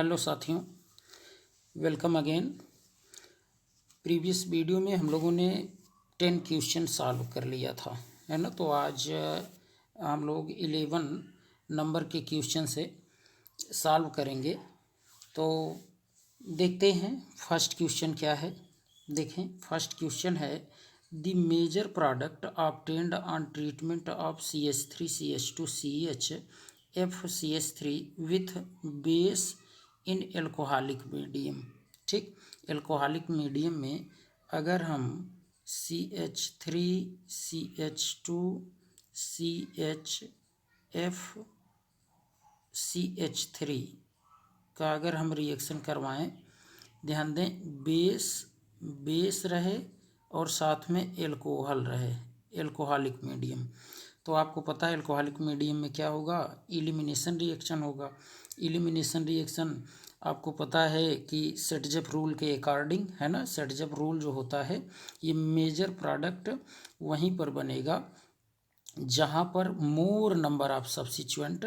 Hello साथियों, welcome again. Previous video में हम लोगों ने 10 क्वेश्चन सॉल्व कर लिया था, है ना। तो आज हम लोग 11 नंबर के क्वेश्चन से सॉल्व करेंगे। तो देखते हैं फर्स्ट क्वेश्चन क्या है। देखें, फर्स्ट क्वेश्चन है the major product obtained on treatment of CH3CH2CH FCH3 with base in alcoholic medium. ठीक, एल्कोहलिक मीडियम में अगर हम CH3 CH2 CH का अगर हम रिएक्शन करवाएं, ध्यान दें बेस रहे और साथ में एल्कोहल रहे, एल्कोहलिक मीडियम। तो आपको पता है एल्कोहलिक मीडियम में क्या होगा, एलिमिनेशन रिएक्शन होगा। एलिमिनेशन रिएक्शन आपको पता है कि सेटजप रूल के अकॉर्डिंग, है ना। सेटजप रूल जो होता है, ये मेजर प्रोडक्ट वहीं पर बनेगा जहाँ पर मोर number of substituent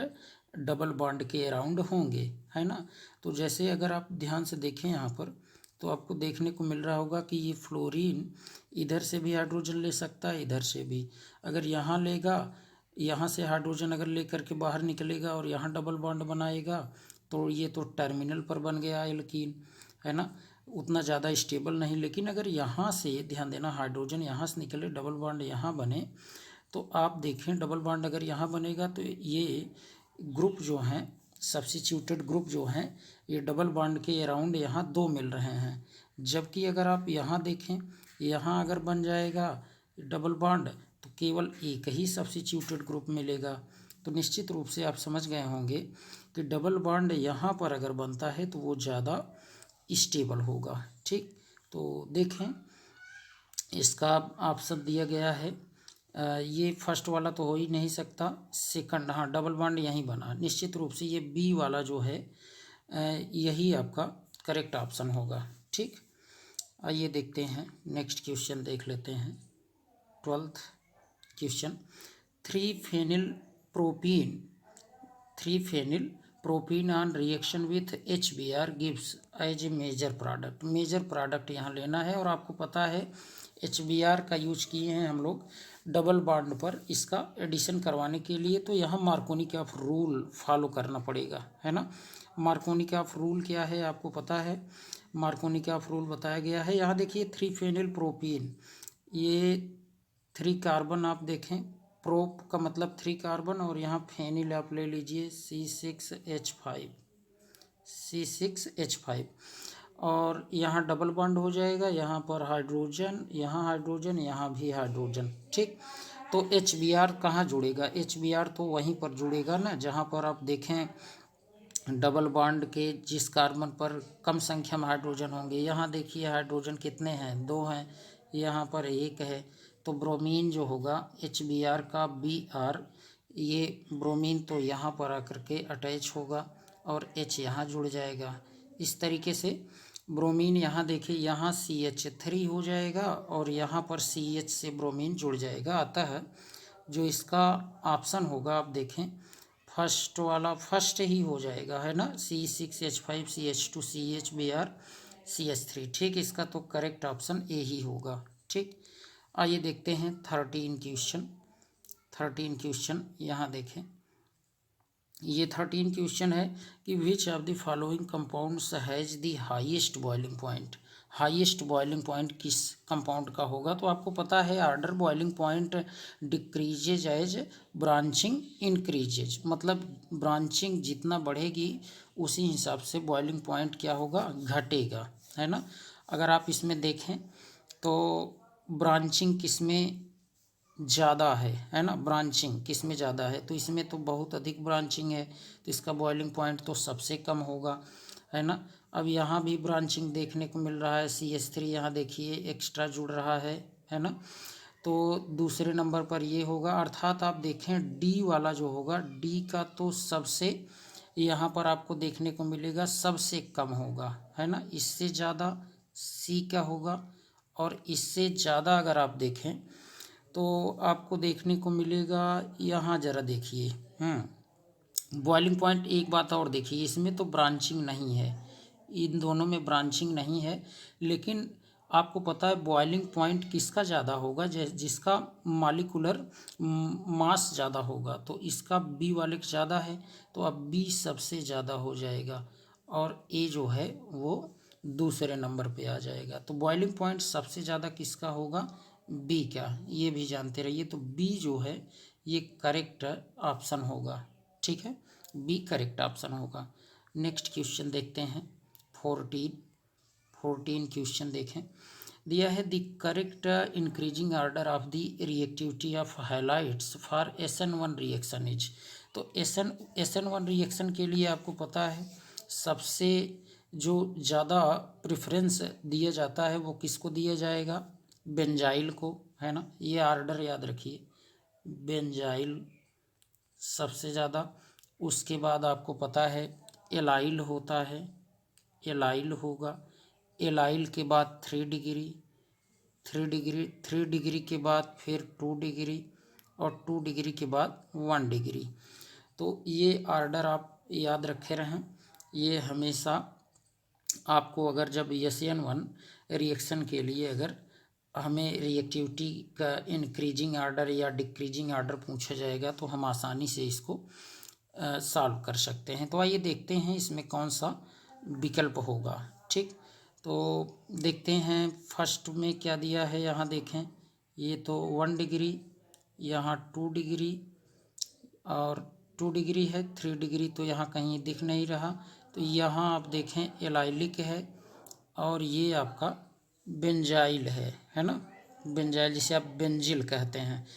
double bond के अराउंड होंगे, है ना। तो जैसे अगर आप ध्यान से देखें यहाँ पर, तो आपको देखने को मिल रहा होगा कि ये फ्लोरीन इधर से भी हाइड्रोजन ले सकता है, इधर से भी। अगर यहाँ लेगा, यहाँ से हाइड्रोजन अगर लेकर के बाहर निकलेगा और यहाँ डबल बॉन्ड बनाएगा, तो ये तो टर्मिनल पर बन गया एल्कीन, है ना। उतना ज़्यादा स्टेबल नहीं। लेकिन अगर यहाँ से ध्यान देना, हाइड्रोजन यहाँ से निकले, डबल बॉन्ड यहाँ बने, तो आप देखें डबल बॉन्ड अगर यहाँ बनेगा तो ये ग्रुप जो हैं, सब्स्टिट्यूटेड ग्रुप जो हैं, ये डबल बॉन्ड के अराउंड यहाँ 2 मिल रहे हैं। जबकि अगर आप यहाँ देखें, यहाँ अगर बन जाएगा डबल बॉन्ड तो केवल एक ही सब्स्टिट्यूटेड ग्रुप मिलेगा। तो निश्चित रूप से आप समझ गए होंगे कि डबल बॉन्ड यहाँ पर अगर बनता है तो वो ज़्यादा स्टेबल होगा। ठीक, तो देखें इसका ऑप्शन दिया गया है, ये फर्स्ट वाला तो हो ही नहीं सकता। सेकंड, हाँ, डबल बॉन्ड यहीं बना, निश्चित रूप से ये बी वाला जो है यही आपका करेक्ट ऑप्शन होगा। ठीक, आइए देखते हैं नेक्स्ट क्वेश्चन, देख लेते हैं 12th क्वेश्चन। 3-फेनिल-प्रोपीन on reaction with HBr gives as a major product. Major product यहाँ लेना है और आपको पता है HBr का यूज किए हैं हम लोग डबल बॉन्ड पर इसका एडिशन करवाने के लिए। तो यहाँ मार्कोनी ऑफ रूल फॉलो करना पड़ेगा, है ना। मार्कोनी ऑफ रूल क्या है आपको पता है, मार्कोनी ऑफ रूल बताया गया है। यहाँ देखिए 3-फेनिल-प्रोपीन, ये 3 कार्बन आप देखें, प्रोप का मतलब 3 कार्बन, और यहाँ फेनिल आप ले लीजिए C6H5 और यहाँ डबल बॉन्ड हो जाएगा, यहाँ पर हाइड्रोजन, यहाँ हाइड्रोजन, यहाँ भी हाइड्रोजन। ठीक, तो HBr कहाँ जुड़ेगा, HBr तो वहीं पर जुड़ेगा ना जहाँ पर आप देखें डबल बॉन्ड के जिस कार्बन पर कम संख्या में हाइड्रोजन होंगे। यहाँ देखिए हाइड्रोजन कितने हैं, 2 हैं, यहाँ पर 1 है। तो ब्रोमीन जो होगा HBr का Br, ये ब्रोमीन तो यहाँ पर आकर के अटैच होगा और H यहाँ जुड़ जाएगा। इस तरीके से ब्रोमीन यहाँ देखिए, यहाँ CH3 हो जाएगा और यहाँ पर CH से ब्रोमीन जुड़ जाएगा। अतः जो इसका ऑप्शन होगा आप देखें, फर्स्ट वाला फर्स्ट ही हो जाएगा, है ना। C6H5 CH2 CH Br CH3। ठीक, इसका तो करेक्ट ऑप्शन ए ही होगा। ठीक, आइए देखते हैं 13 क्वेश्चन। यहाँ देखें, ये 13 क्वेश्चन है कि which of the following compounds has the highest boiling point. Highest boiling point किस कंपाउंड का होगा। तो आपको पता है order boiling point decreases as branching increases, मतलब ब्रांचिंग जितना बढ़ेगी उसी हिसाब से बॉइलिंग पॉइंट क्या होगा, घटेगा, है ना। अगर आप इसमें देखें तो ब्रांचिंग किसमें ज़्यादा है ना, ब्रांचिंग किस में ज़्यादा है, तो इसमें तो बहुत अधिक ब्रांचिंग है, तो इसका बॉइलिंग पॉइंट तो सबसे कम होगा, है ना। अब यहाँ भी ब्रांचिंग देखने को मिल रहा है, CH3 यहाँ देखिए एक्स्ट्रा जुड़ रहा है ना। तो दूसरे नंबर पर ये होगा, अर्थात आप देखें डी वाला जो होगा, डी का तो सबसे यहाँ पर आपको देखने को मिलेगा सबसे कम होगा, है ना। इससे ज़्यादा सी का होगा और इससे ज़्यादा अगर आप देखें तो आपको देखने को मिलेगा, यहाँ ज़रा देखिए, बॉइलिंग पॉइंट एक बात और देखिए, इसमें तो ब्रांचिंग नहीं है, इन दोनों में ब्रांचिंग नहीं है, लेकिन आपको पता है बॉइलिंग पॉइंट किसका ज़्यादा होगा, जिसका मॉलिक्यूलर मास ज़्यादा होगा, तो इसका बी वाले का ज़्यादा है, तो अब बी सबसे ज़्यादा हो जाएगा और ए जो है वो दूसरे नंबर पे आ जाएगा। तो बॉइलिंग पॉइंट सबसे ज़्यादा किसका होगा, बी का, ये भी जानते रहिए। तो बी जो है ये करेक्ट ऑप्शन होगा, ठीक है, बी करेक्ट ऑप्शन होगा। नेक्स्ट क्वेश्चन देखते हैं, 14 क्वेश्चन देखें। दिया है the correct increasing order of the reactivity of highlights for SN1 reaction is. तो SN1 रिएक्शन के लिए आपको पता है सबसे जो ज़्यादा प्रेफरेंस दिया जाता है वो किसको दिया जाएगा, बेंजाइल को, है ना, ये ऑर्डर याद रखिए, बेंजाइल सबसे ज़्यादा। उसके बाद आपको पता है एलाइल होता है, एलाइल होगा, एलाइल के बाद 3 डिग्री, 3 डिग्री के बाद फिर 2 डिग्री और 2 डिग्री के बाद 1 डिग्री। तो ये ऑर्डर आप याद रखे रहें, ये हमेशा आपको अगर जब SN1 रिएक्शन के लिए अगर हमें रिएक्टिविटी का इंक्रीजिंग ऑर्डर या डिक्रीजिंग ऑर्डर पूछा जाएगा तो हम आसानी से इसको सॉल्व कर सकते हैं। तो आइए देखते हैं इसमें कौन सा विकल्प होगा, ठीक। तो देखते हैं फर्स्ट में क्या दिया है, यहाँ देखें, ये तो 1 डिग्री, यहाँ 2 डिग्री और 2 डिग्री है, 3 डिग्री तो यहाँ कहीं दिख नहीं रहा। तो यहाँ आप देखें एलाइलिक है और ये आपका बेंजाइल है ना, बेंजाइल जिसे आप बेंजिल कहते हैं।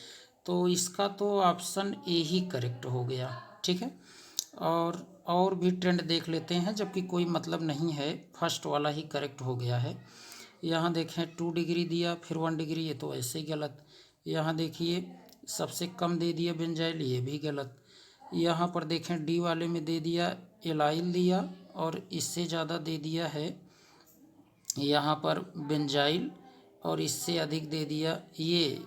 तो इसका तो ऑप्शन ए ही करेक्ट हो गया, ठीक है। और भी ट्रेंड देख लेते हैं, जबकि कोई मतलब नहीं है, फर्स्ट वाला ही करेक्ट हो गया है। यहाँ देखें 2 डिग्री दिया फिर 1 डिग्री, ये तो ऐसे ही गलत। यहाँ देखिए सबसे कम दे दिया बेंजाइल, ये भी गलत। यहाँ पर देखें डी वाले में दे दिया एलाइल दिया और इससे ज़्यादा दे दिया है यहाँ पर बेंजाइल और इससे अधिक दे दिया, ये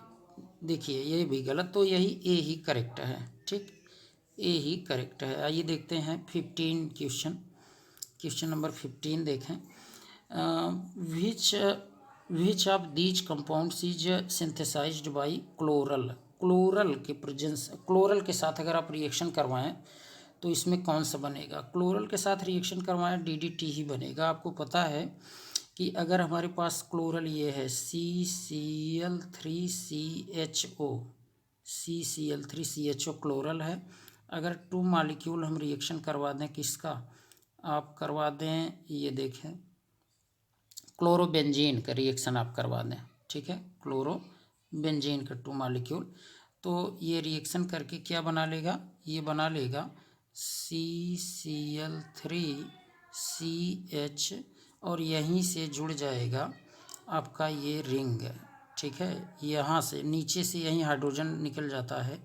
देखिए ये भी गलत। तो यही ए ही करेक्ट है, ठीक, ए ही करेक्ट है। आइए देखते हैं 15 क्वेश्चन नंबर 15 देखें। Which of these compounds is synthesized by chloral. Chloral के प्रेजेंस, क्लोरल के साथ अगर आप रिएक्शन करवाएं तो इसमें कौन सा बनेगा, क्लोरल के साथ रिएक्शन करवाएं DDT ही बनेगा। आपको पता है कि अगर हमारे पास क्लोरल ये है CCl3CHO क्लोरल है, अगर 2 मॉलिक्यूल हम रिएक्शन करवा दें किसका, आप करवा दें, ये देखें क्लोरोबेंजीन का रिएक्शन आप करवा दें, ठीक है, क्लोरोबेंजीन का 2 मॉलिक्यूल, तो ये रिएक्शन करके क्या बना लेगा, ये बना लेगा CCl3CH और यहीं से जुड़ जाएगा आपका ये रिंग, ठीक है, यहाँ से नीचे से यहीं हाइड्रोजन निकल जाता है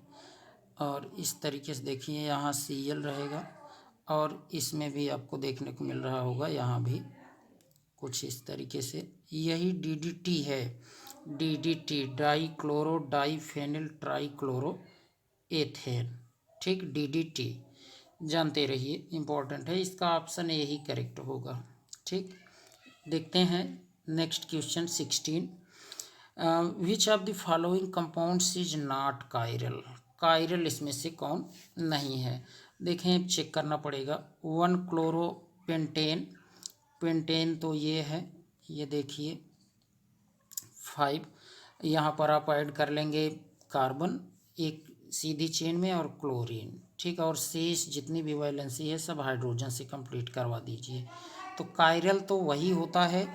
और इस तरीके से देखिए यहाँ Cl रहेगा और इसमें भी आपको देखने को मिल रहा होगा यहाँ भी कुछ इस तरीके से, यही DDT है, DDT die chloro diphenyl trichloro ethane, ठीक, DDT जानते रहिए, इम्पोर्टेंट है, इसका ऑप्शन ए ही करेक्ट होगा, ठीक। देखते हैं next question 16। Which of the following compounds is not chiral. Chiral इसमें से कौन नहीं है, देखें चेक करना पड़ेगा। 1 क्लोरोपेंटेन, पेंटेन तो ये है, ये देखिए 5, यहाँ पर आप ऐड कर लेंगे कार्बन एक सीधी चेन में और क्लोरीन, ठीक, और शेष जितनी भी वैलेंसी है सब हाइड्रोजन से कंप्लीट करवा दीजिए। तो कायरल तो वही होता है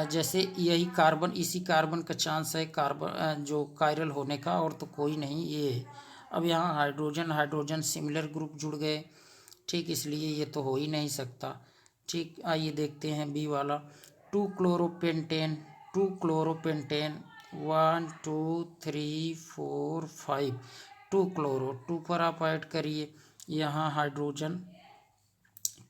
जैसे यही कार्बन, इसी कार्बन का चांस है कार्बन जो कायरल होने का, और तो कोई नहीं ये। अब यहाँ हाइड्रोजन हाइड्रोजन सिमिलर ग्रुप जुड़ गए, ठीक, इसलिए ये तो हो ही नहीं सकता, ठीक। आइए देखते हैं बी वाला 2 क्लोरोपेंटेन, 2 क्लोरोपेंटेन 1 2 3 4 5, 2 क्लोरो, 2 पर आप ऐड करिए, यहाँ हाइड्रोजन,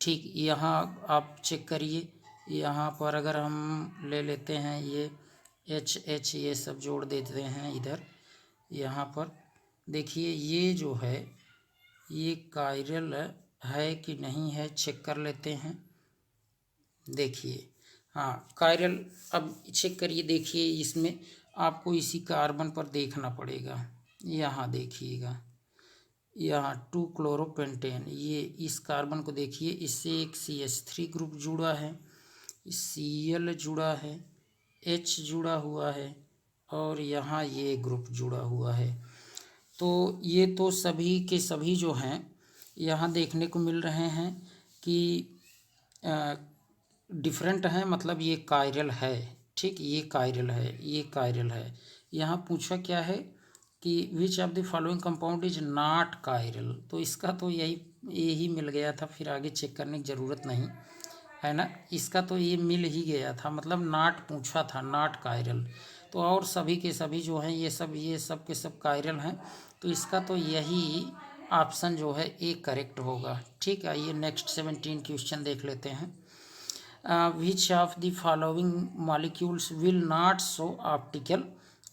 ठीक, यहाँ आप चेक करिए, यहाँ पर अगर हम ले लेते हैं ये H ये सब जोड़ देते हैं इधर, यहाँ पर देखिए ये जो है ये कायरल है कि नहीं है चेक कर लेते हैं। देखिए हाँ कायरल, अब चेक करिए। देखिए इसमें आपको इसी कार्बन पर देखना पड़ेगा। यहाँ देखिएगा, यहाँ 2 क्लोरोपेंटेन, ये इस कार्बन को देखिए, इससे एक CH3 ग्रुप जुड़ा है, Cl जुड़ा है, H जुड़ा हुआ है और यहाँ ये ग्रुप जुड़ा हुआ है। तो ये तो सभी के सभी जो हैं यहाँ देखने को मिल रहे हैं कि डिफरेंट हैं, मतलब ये कायरल है। ठीक, ये कायरल है, ये कायरल है। यहाँ पूछा क्या है कि which of the following compound is not chiral, तो इसका तो यही मिल गया था, फिर आगे चेक करने की ज़रूरत नहीं है ना। इसका तो ये मिल ही गया था, मतलब नॉट पूछा था, नॉट कायरल। तो और सभी के सभी जो हैं ये सब के सब कायरल हैं, तो इसका तो यही ऑप्शन जो है ए करेक्ट होगा। ठीक, आइए नेक्स्ट 17 क्वेश्चन देख लेते हैं। which of the following molecules will not show optical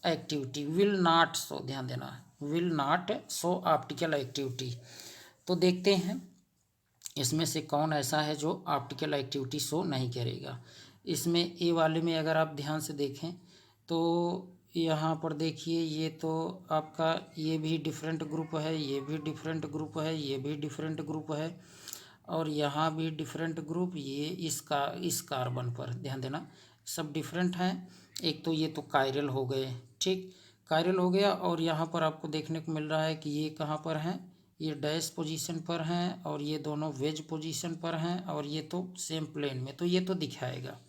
activity, will not show, ध्यान देना, will not show optical activity। तो देखते हैं इसमें से कौन ऐसा है जो ऑप्टिकल एक्टिविटी शो नहीं करेगा। इसमें ए वाले में अगर आप ध्यान से देखें तो यहाँ पर देखिए, ये तो आपका ये भी डिफरेंट ग्रुप है, ये भी डिफरेंट ग्रुप है, ये भी डिफरेंट ग्रुप है और यहाँ भी डिफरेंट ग्रुप, ये इस कार्बन पर ध्यान देना, सब डिफरेंट हैं। एक तो ये तो कायरल हो गए, ठीक, कायरल हो गया। और यहाँ पर आपको देखने को मिल रहा है कि ये कहाँ पर हैं, ये डैश पोजीशन पर हैं और ये दोनों वेज पोजीशन पर हैं और ये तो सेम प्लेन में, तो ये तो दिखाएगा,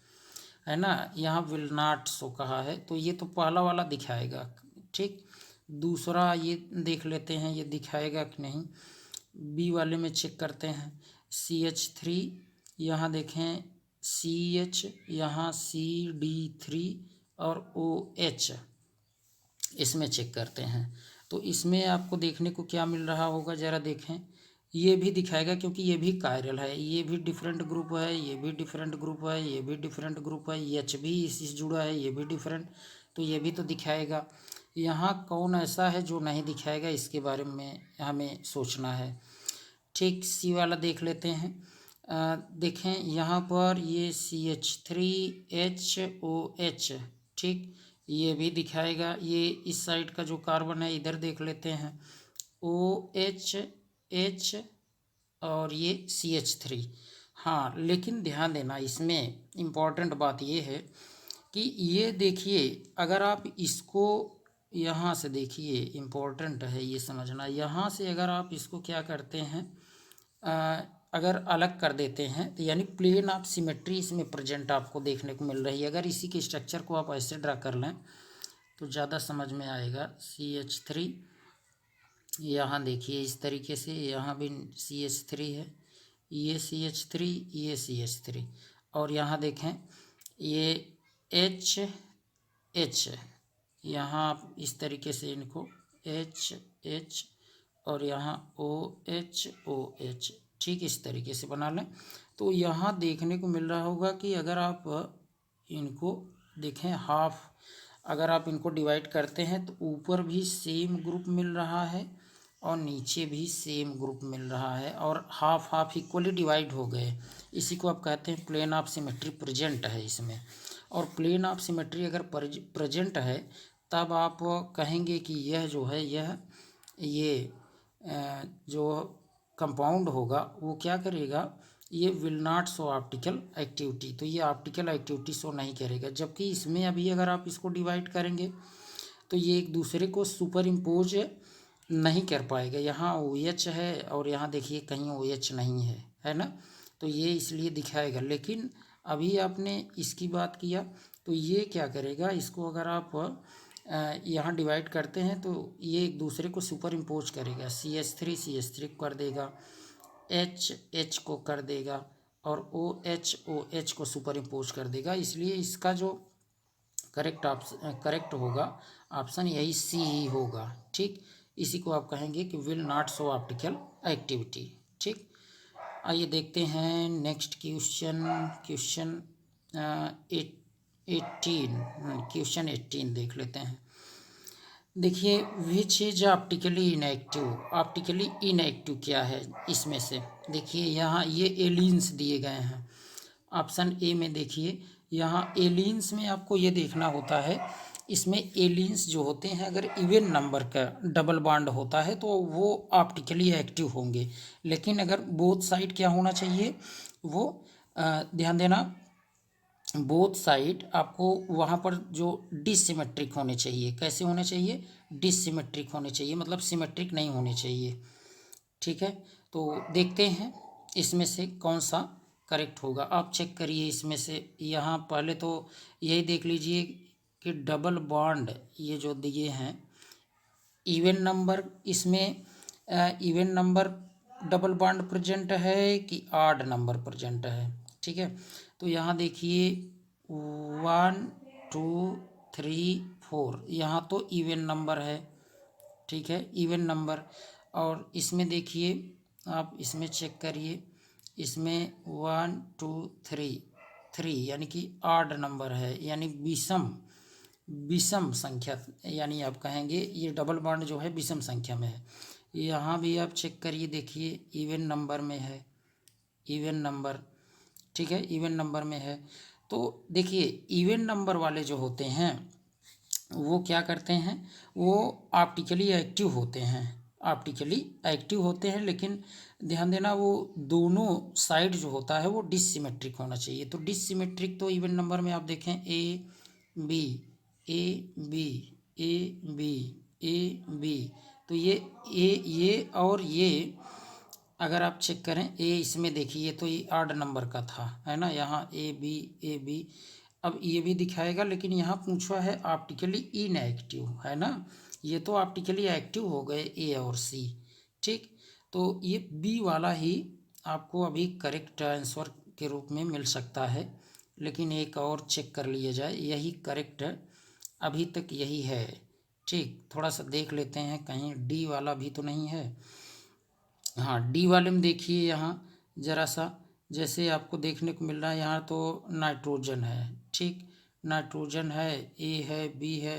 है ना। यहाँ विल नॉट शो कहा है, तो ये तो पहला वाला दिखाएगा। ठीक, दूसरा ये देख लेते हैं ये दिखाएगा कि नहीं। बी वाले में चेक करते हैं। CH3, यहाँ देखें CH, यहाँ CD3 और OH, इसमें चेक करते हैं। तो इसमें आपको देखने को क्या मिल रहा होगा, ज़रा देखें। ये भी दिखाएगा क्योंकि ये भी कायरल है, ये भी डिफरेंट ग्रुप है, ये भी डिफरेंट ग्रुप है, ये भी डिफरेंट ग्रुप है, H भी इससे जुड़ा है, ये भी डिफरेंट, तो ये भी तो दिखाएगा। यहाँ कौन ऐसा है जो नहीं दिखाएगा, इसके बारे में हमें सोचना है। ठीक, सी वाला देख लेते हैं। देखें यहाँ पर ये CH3HOH, ठीक, ये भी दिखाएगा। ये इस साइड का जो कार्बन है इधर देख लेते हैं, OH और ये CH3। हाँ, लेकिन ध्यान देना, इसमें इम्पॉर्टेंट बात ये है कि ये देखिए, अगर आप इसको यहाँ से देखिए, इम्पोर्टेंट है ये समझना, यहाँ से अगर आप इसको क्या करते हैं, अगर अलग कर देते हैं तो यानी प्लेन ऑफ सिमेट्री इसमें प्रेजेंट आपको देखने को मिल रही है। अगर इसी के स्ट्रक्चर को आप ऐसे ड्रा कर लें तो ज़्यादा समझ में आएगा। CH3, यहाँ देखिए इस तरीके से, यहाँ भी CH3 है, ये CH3, ये CH3, और यहाँ देखें ये H, यहाँ आप इस तरीके से इनको H और यहाँ OH, ठीक, इस तरीके से बना लें। तो यहाँ देखने को मिल रहा होगा कि अगर आप इनको देखें हाफ, अगर आप इनको डिवाइड करते हैं तो ऊपर भी सेम ग्रुप मिल रहा है और नीचे भी सेम ग्रुप मिल रहा है और हाफ हाफ इक्वली डिवाइड हो गए। इसी को आप कहते हैं प्लेन ऑफ सिमेट्री प्रेजेंट है इसमें। और प्लेन ऑफ सिमेट्री अगर प्रेजेंट है तब आप कहेंगे कि यह जो है ये जो कंपाउंड होगा वो क्या करेगा, ये will not show optical activity, तो ये ऑप्टिकल एक्टिविटी शो नहीं करेगा। जबकि इसमें अभी अगर आप इसको डिवाइड करेंगे तो ये एक दूसरे को सुपर इम्पोज नहीं कर पाएगा। यहाँ OH है और यहाँ देखिए कहीं OH नहीं है ना, तो ये इसलिए दिखाएगा। लेकिन अभी आपने इसकी बात किया तो ये क्या करेगा, इसको अगर आप यहाँ डिवाइड करते हैं तो ये एक दूसरे को सुपर इम्पोज करेगा। CH3 को कर देगा, H को कर देगा और OH को सुपर इम्पोज कर देगा। इसलिए इसका जो करेक्ट होगा ऑप्शन यही C ही होगा। ठीक, इसी को आप कहेंगे कि will not show optical activity. ठीक, आइए देखते हैं नेक्स्ट क्वेश्चन 18 देख लेते हैं। देखिए which is optically inactive, optically inactive क्या है इसमें से। देखिए यहाँ ये एलियंस दिए गए हैं ऑप्शन ए में। देखिए यहाँ एलियंस में आपको ये देखना होता है, इसमें एलियंस जो होते हैं अगर इवन नंबर का डबल बॉन्ड होता है तो वो ऑप्टिकली एक्टिव होंगे, लेकिन अगर बोथ साइड क्या होना चाहिए वो ध्यान देना, बोथ साइड आपको वहाँ पर जो डिसिमेट्रिक होने चाहिए। कैसे होने चाहिए? डिसिमेट्रिक होने चाहिए, मतलब सिमेट्रिक नहीं होने चाहिए। ठीक है, तो देखते हैं इसमें से कौन सा करेक्ट होगा। आप चेक करिए इसमें से। यहाँ पहले तो यही देख लीजिए कि डबल बॉन्ड ये जो दिए हैं इवन नंबर, इसमें even number double bond present है कि ऑड नंबर प्रेजेंट है। ठीक है, तो यहाँ देखिए 1 2 3 4 यहाँ तो इवन नंबर है। ठीक है, इवन नंबर। और इसमें देखिए आप इसमें चेक करिए, इसमें 1 2 3 यानी कि ऑड नंबर है, यानी विषम विषम संख्या, यानी आप कहेंगे ये डबल बॉन्ड जो है विषम संख्या में है। यहाँ भी आप चेक करिए, देखिए इवन नंबर में है, इवन नंबर। ठीक है, इवन नंबर में है। तो देखिए इवन नंबर वाले जो होते हैं वो क्या करते हैं, वो ऑप्टिकली एक्टिव होते हैं, ऑप्टिकली एक्टिव होते हैं, लेकिन ध्यान देना वो दोनों साइड जो होता है वो डिसिमेट्रिक होना चाहिए। तो डिसिमेट्रिक तो इवन नंबर में आप देखें A B A B A B A B, तो ये और ये अगर आप चेक करें ए इसमें देखिए तो ये ऑड नंबर का था, है ना, यहाँ ए बी। अब ये भी दिखाएगा, लेकिन यहाँ पूछा है ऑप्टिकली इनएक्टिव, है ना, ये तो ऑप्टिकली एक्टिव हो गए ए और सी। ठीक, तो ये बी वाला ही आपको अभी करेक्ट आंसर के रूप में मिल सकता है, लेकिन एक और चेक कर लिया जाए, यही करेक्ट है अभी तक, यही है। ठीक, थोड़ा सा देख लेते हैं कहीं डी वाला भी तो नहीं है। हाँ, डी वाले में देखिए यहाँ ज़रा सा, जैसे आपको देखने को मिल रहा है यहाँ तो नाइट्रोजन है। ठीक, नाइट्रोजन है, ए है, बी है,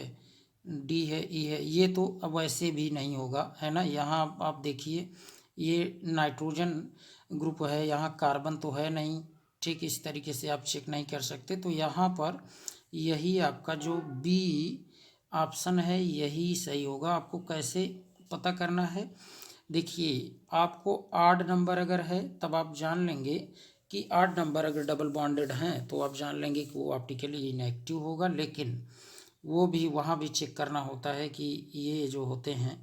डी है, ई है, ये तो अब वैसे भी नहीं होगा, है ना। यहाँ आप देखिए ये नाइट्रोजन ग्रुप है, यहाँ कार्बन तो है नहीं। ठीक, इस तरीके से आप चेक नहीं कर सकते, तो यहाँ पर यही आपका जो बी ऑप्शन है यही सही होगा। आपको कैसे पता करना है? देखिए आपको ऑड नंबर अगर है तब आप जान लेंगे कि ऑड नंबर अगर डबल बॉन्डेड हैं तो आप जान लेंगे कि वो ऑप्टिकली इनएक्टिव होगा, लेकिन वो भी वहाँ भी चेक करना होता है कि ये जो होते हैं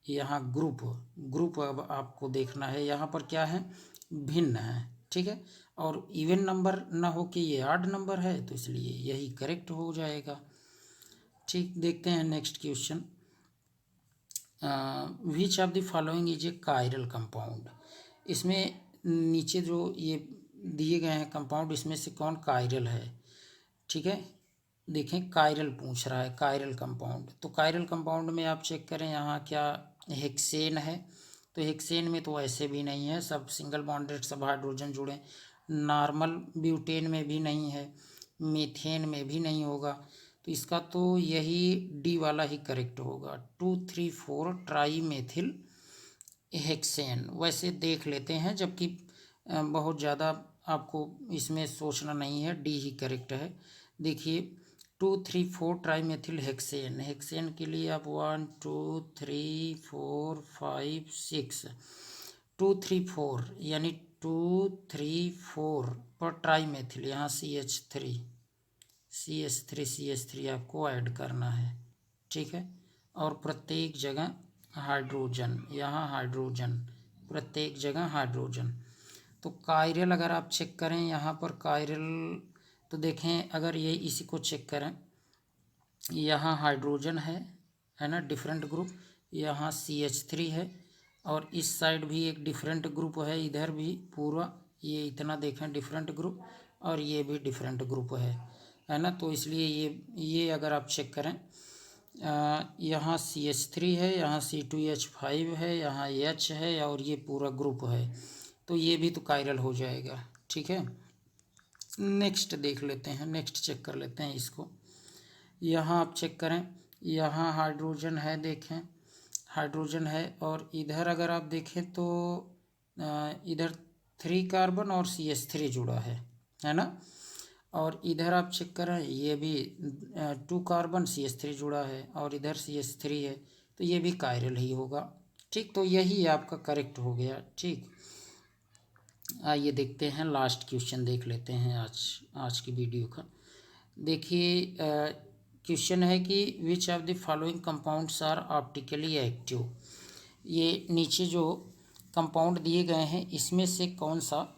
यहाँ ग्रुप ग्रुप अब आपको देखना है, यहाँ पर क्या है, भिन्न है। ठीक है, और इवन नंबर ना हो कि ये ऑड नंबर है, तो इसलिए यही करेक्ट हो जाएगा। ठीक, देखते हैं next question. Which of the following is a chiral compound. इसमें नीचे जो ये दिए गए हैं कंपाउंड, इसमें से कौन कायरल है? ठीक है, देखें कायरल पूछ रहा है, कायरल कंपाउंड। तो कायरल कंपाउंड में आप चेक करें यहाँ क्या हेक्सेन है, तो हेक्सेन में तो ऐसे भी नहीं है, सब सिंगल बॉन्डेड, सब हाइड्रोजन जुड़े। नॉर्मल ब्यूटेन में भी नहीं है, मीथेन में भी नहीं होगा, तो इसका तो यही डी वाला ही करेक्ट होगा, 2,3,4 ट्राई मेथिल हेक्सेन। वैसे देख लेते हैं, जबकि बहुत ज़्यादा आपको इसमें सोचना नहीं है, डी ही करेक्ट है। देखिए 2,3,4 ट्राई मेथिल हेक्सेन, हेक्सेन के लिए आप 1 2 3 4 5 6 2 3 4 यानी 2 3 4 पर ट्राई मेथिल, यहाँ CH3 आपको ऐड करना है। ठीक है, और प्रत्येक जगह हाइड्रोजन, यहाँ हाइड्रोजन, प्रत्येक जगह हाइड्रोजन। तो कायरल अगर आप चेक करें यहाँ पर कायरल, तो देखें अगर ये इसी को चेक करें, यहाँ हाइड्रोजन है ना, डिफरेंट ग्रुप, यहाँ CH3 है, और इस साइड भी एक डिफरेंट ग्रुप है, इधर भी पूरा ये इतना देखें डिफरेंट ग्रुप, और ये भी डिफरेंट ग्रुप है ना। तो इसलिए ये अगर आप चेक करें, यहाँ CH3 है, यहाँ C2H5 है, यहाँ H है, और ये पूरा ग्रुप है, तो ये भी तो कायरल हो जाएगा। ठीक है, नेक्स्ट देख लेते हैं, नेक्स्ट चेक कर लेते हैं इसको। यहाँ आप चेक करें यहाँ हाइड्रोजन है, देखें हाइड्रोजन है, और इधर अगर आप देखें तो इधर 3 कार्बन और CH3 जुड़ा है ना। और इधर आप चेक करें, ये भी 2 कार्बन CH3 जुड़ा है, और इधर CH3 है, तो ये भी कायरल ही होगा। ठीक, तो यही आपका करेक्ट हो गया। ठीक, आइए देखते हैं, लास्ट क्वेश्चन देख लेते हैं आज की वीडियो का। देखिए क्वेश्चन है कि which of the following compounds are optically active. ये नीचे जो कंपाउंड दिए गए हैं इसमें से कौन सा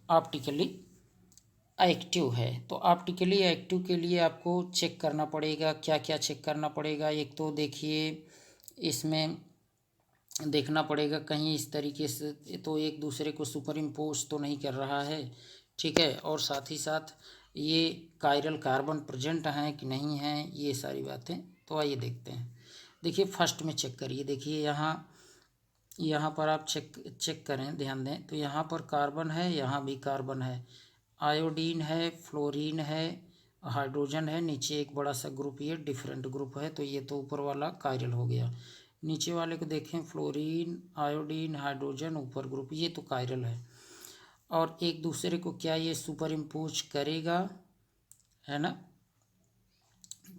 ऑप्टिकली एक्टिव है। तो ऑप्टिकली एक्टिव के लिए आपको चेक करना पड़ेगा, क्या क्या चेक करना पड़ेगा। एक तो देखिए इसमें देखना पड़ेगा कहीं इस तरीके से तो एक दूसरे को सुपर इम्पोज तो नहीं कर रहा है, ठीक है। और साथ ही साथ ये कायरल कार्बन प्रेजेंट हैं कि नहीं हैं, ये सारी बातें। तो आइए देखते हैं। देखिए फर्स्ट में चेक करिए, देखिए यहाँ पर आप चेक करें, ध्यान दें तो यहाँ पर कार्बन है, यहाँ भी कार्बन है, आयोडीन है, फ्लोरीन है, हाइड्रोजन है, नीचे एक बड़ा सा ग्रुप ये डिफरेंट ग्रुप है, तो ये तो ऊपर वाला कायरल हो गया। नीचे वाले को देखें, फ्लोरीन, आयोडीन, हाइड्रोजन, ऊपर ग्रुप, ये तो कायरल है। और एक दूसरे को क्या ये सुपर इम्पोज करेगा, है ना।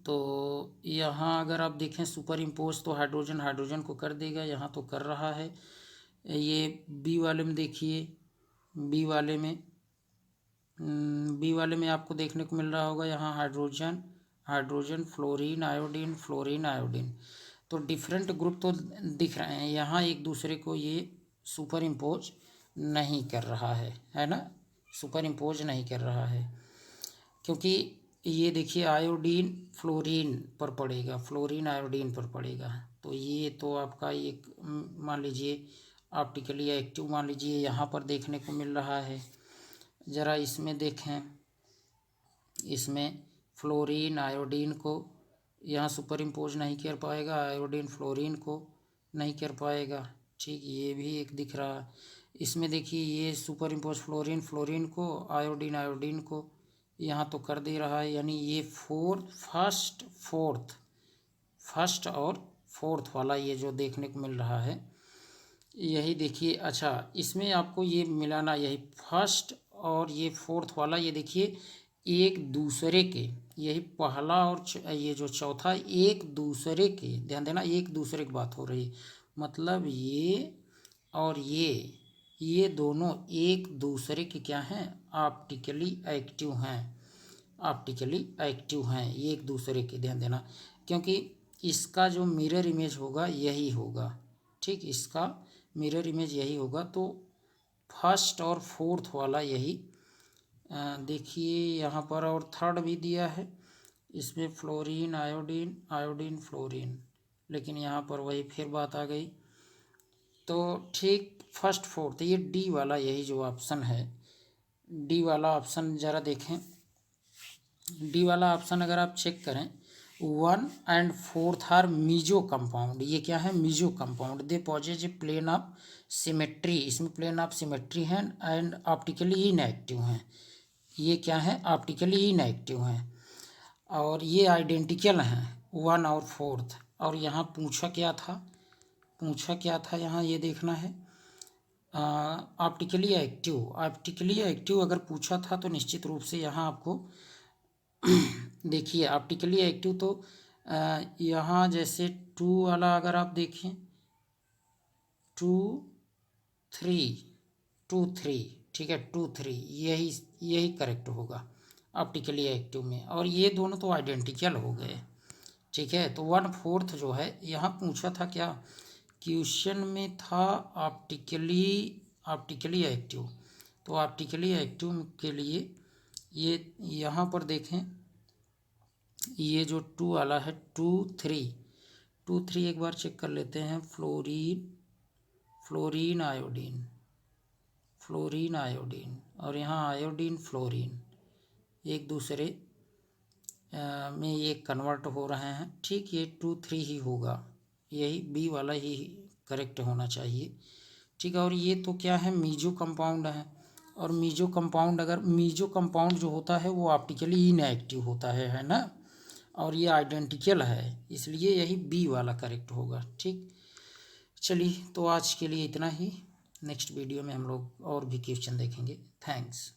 तो यहाँ अगर आप देखें सुपर इम्पोज तो हाइड्रोजन हाइड्रोजन को कर देगा, यहाँ तो कर रहा है। ये बी वाले में देखिए, बी वाले में आपको देखने को मिल रहा होगा, यहाँ hydrogen hydrogen, fluorine iodine, fluorine iodine, तो डिफरेंट ग्रुप तो दिख रहे हैं। यहाँ एक दूसरे को ये सुपर इम्पोज नहीं कर रहा है ना, सुपर इम्पोज नहीं कर रहा है, क्योंकि ये देखिए आयोडीन फ्लोरीन पर पड़ेगा, फ्लोरीन आयोडीन पर पड़ेगा, तो ये तो आपका एक मान लीजिए ऑप्टिकली एक्टिव मान लीजिए यहाँ पर देखने को मिल रहा है। ज़रा इसमें देखें, इसमें फ्लोरीन आयोडीन को यहाँ सुपर इम्पोज नहीं कर पाएगा, आयोडीन फ्लोरीन को नहीं कर पाएगा, ठीक, ये भी एक दिख रहा है। इसमें देखिए ये सुपर इम्पोज फ्लोरीन फ्लोरीन को, आयोडीन आयोडीन को यहाँ तो कर दे रहा है, यानी ये फर्स्ट और फोर्थ वाला ये जो देखने को मिल रहा है, यही देखिए। अच्छा, इसमें आपको ये मिलाना, यही फर्स्ट और ये फोर्थ वाला, ये देखिए एक दूसरे के, यही पहला और ये जो चौथा एक दूसरे के, ध्यान देना एक दूसरे की बात हो रही, मतलब ये और ये दोनों एक दूसरे के क्या हैं, ऑप्टिकली एक्टिव हैं, ऑप्टिकली एक्टिव हैं ये एक दूसरे के, ध्यान देना, क्योंकि इसका जो मिरर इमेज होगा यही होगा, ठीक, इसका मिरर इमेज यही होगा। तो फर्स्ट और फोर्थ वाला यही देखिए यहाँ पर, और थर्ड भी दिया है इसमें, फ्लोरीन आयोडीन, आयोडीन फ्लोरीन, लेकिन यहाँ पर वही फिर बात आ गई। तो ठीक, फर्स्ट फोर्थ ये डी वाला यही जो ऑप्शन है, डी वाला ऑप्शन ज़रा देखें। डी वाला ऑप्शन अगर आप चेक करें, 1 and 4 आर मीजो कंपाउंड, ये क्या है, meso compound, they possess a plane of symmetry, इसमें प्लेन ऑफ सिमेट्री है, एंड ऑप्टिकली इनएक्टिव हैं, ये क्या है, ऑप्टिकली इनएक्टिव हैं, और ये आइडेंटिकल हैं 1 और 4। और यहाँ पूछा क्या था यहाँ ये देखना है, ऑप्टिकली एक्टिव अगर पूछा था तो निश्चित रूप से यहाँ आपको देखिए ऑप्टिकली एक्टिव तो यहाँ जैसे 2 वाला अगर आप देखें, 2 3 ठीक है, 2 3 यही करेक्ट होगा ऑप्टिकली एक्टिव में, और ये दोनों तो आइडेंटिकल हो गए, ठीक है। तो 1/4 जो है यहाँ पूछा था, क्या क्वेश्चन में था ऑप्टिकली एक्टिव, तो ऑप्टिकली एक्टिव के लिए ये यहाँ पर देखें, ये जो 2 वाला है 2 3 एक बार चेक कर लेते हैं, फ्लोरीन आयोडीन और यहाँ आयोडीन फ्लोरीन एक दूसरे में ये कन्वर्ट हो रहे हैं, ठीक, ये 2 3 ही होगा, यही बी वाला ही करेक्ट होना चाहिए, ठीक है। और ये तो क्या है, मीजो कंपाउंड है, और मीजो कंपाउंड जो होता है वो ऑप्टिकली इनएक्टिव होता है ना, और ये आइडेंटिकल है, इसलिए यही बी वाला करेक्ट होगा। ठीक, चलिए तो आज के लिए इतना ही। नेक्स्ट वीडियो में हम लोग और भी क्वेश्चन देखेंगे। थैंक्स।